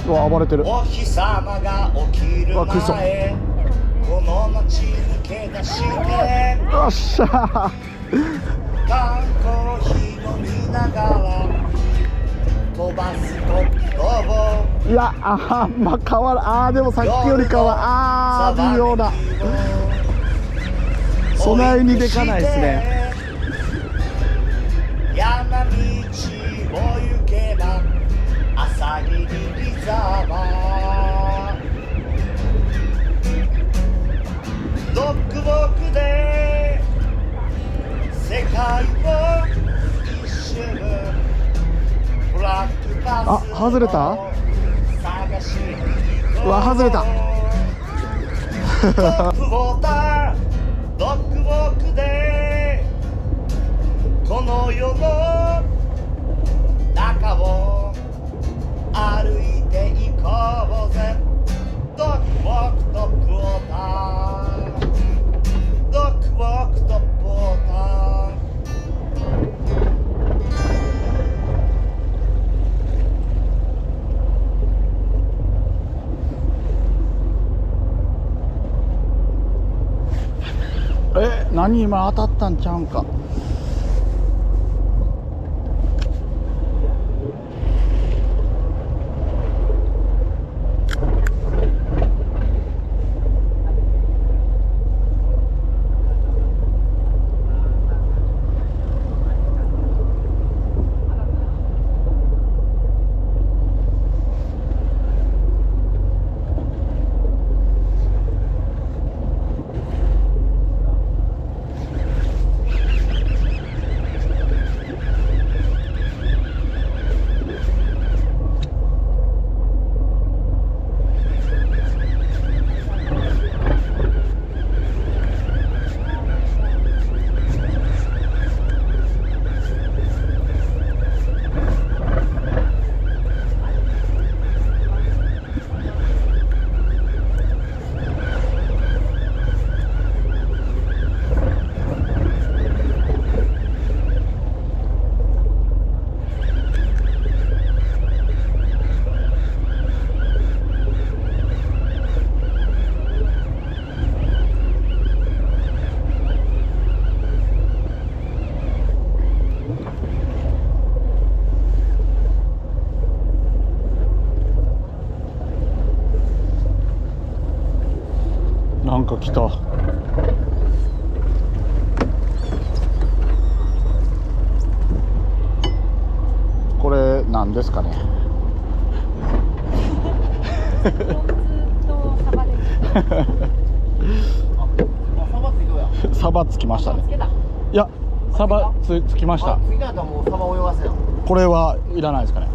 うわ暴れてる。お日様が起きる前この街抜け出してよっしゃー。缶コーヒー飲みながら飛ばすコップをいやあんま変わらでもさっきよりかは微妙だ。備えにでかないですね。山道を行けば朝霧リザーバードッグウォークで世界を一周ブラックバスあ外れた。探しに行こう。うわ外れた。トップウォータードッグウォークでこの世の中を歩いていこうぜ。ドッグウォークトップウォータードッグウォークトップウォーター。何今当たったんちゃうんか。なんか来た。これ何ですかね。サバつきましたね。いやサバつきました。次だともうサバ泳がせよ。これはいらないですかね。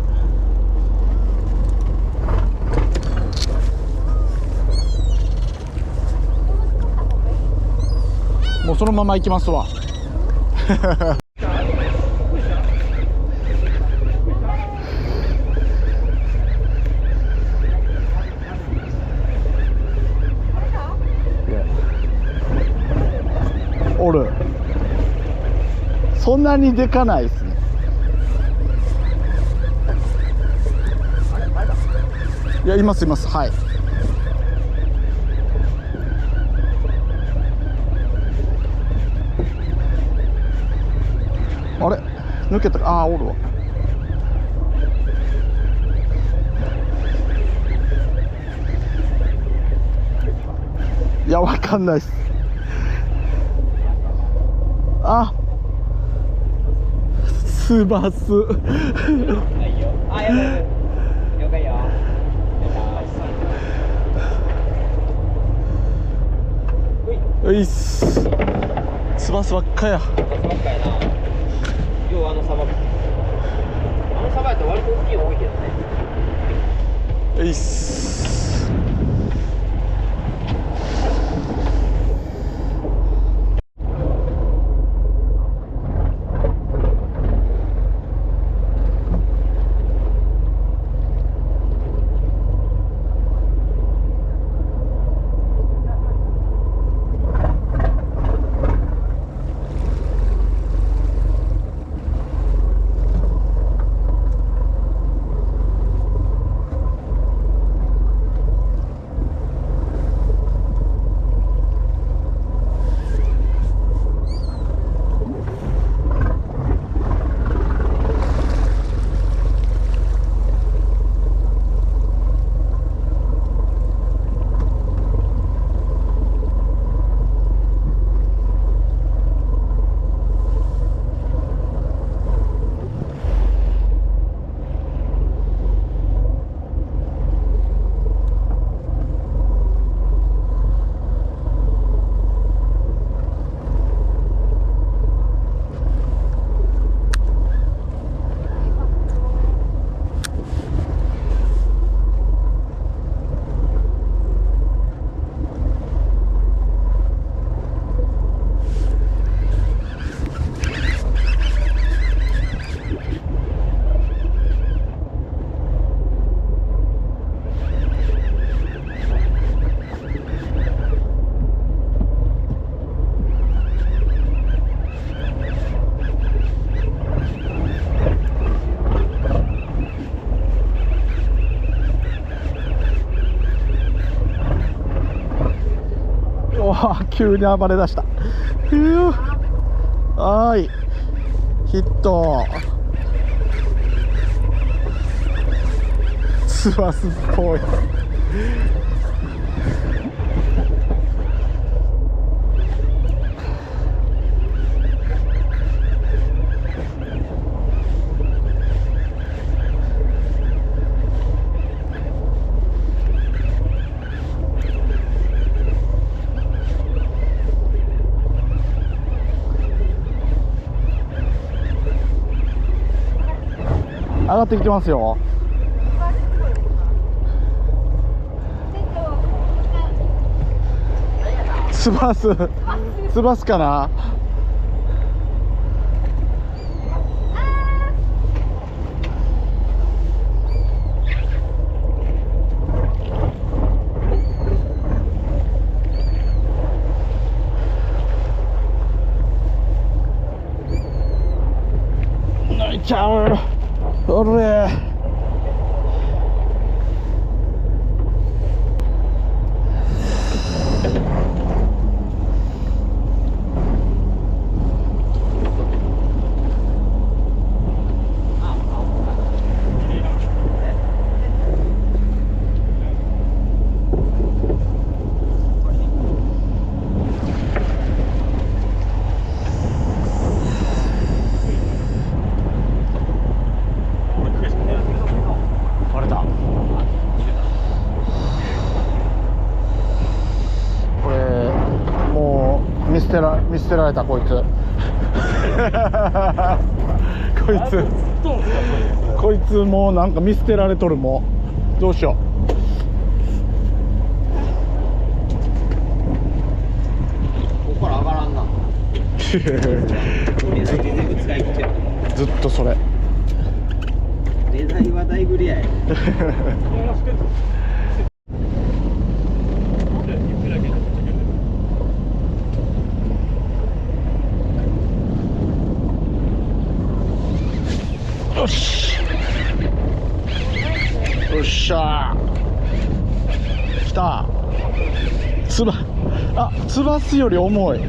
もうそのまま行きますわ。おる。そんなにでかないですね。いやいますいます。はい。あれ抜けたか。ああおるわ。いやわかんないっす。あスバス。ういっす。スバスばっかや。要はあのサバやと割と大きいの多いけどね。ういっす。急に暴れ出した。ふう、はーい、ヒット。スバスっぽい。上がってきてますよ。スバスかな。泣いちゃう。おれ。見捨てられたこいつこいつもうなんか見捨てられとる。もうどうしよここから上がらんな。全部使い切ってる。ずっとそれ。値段はだいぶレアや。よし、よっしゃー、きた。つばすより重い。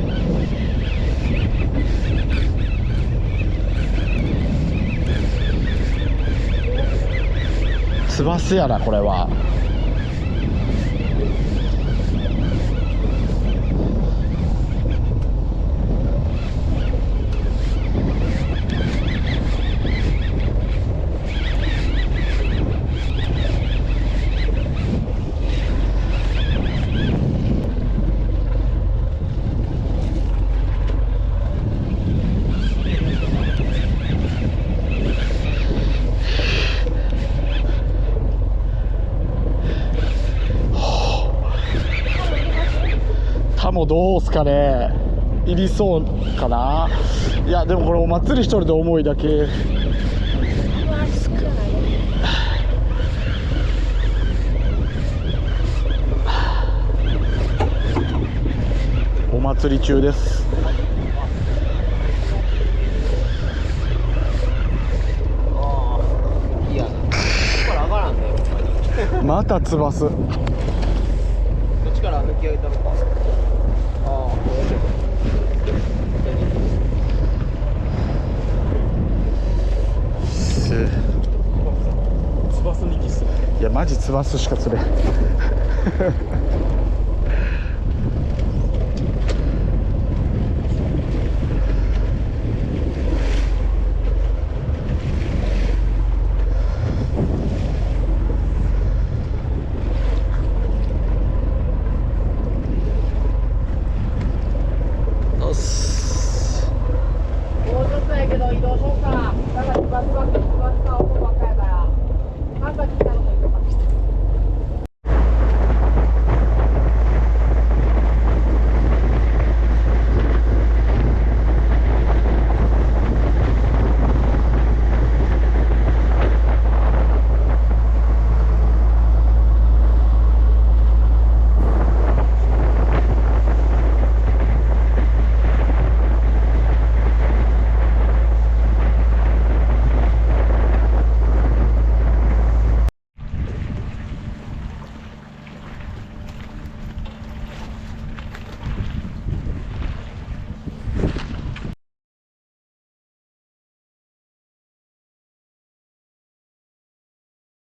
つばすやなこれは。もどうすかね、いりそうかな。いやでもこれお祭り一人で重いだけ。お祭り中です。いや、ここから上がらんだよ。またつばす。こっちから抜き上げたのか。つばすにきっすね。いやマジつばすしか釣れん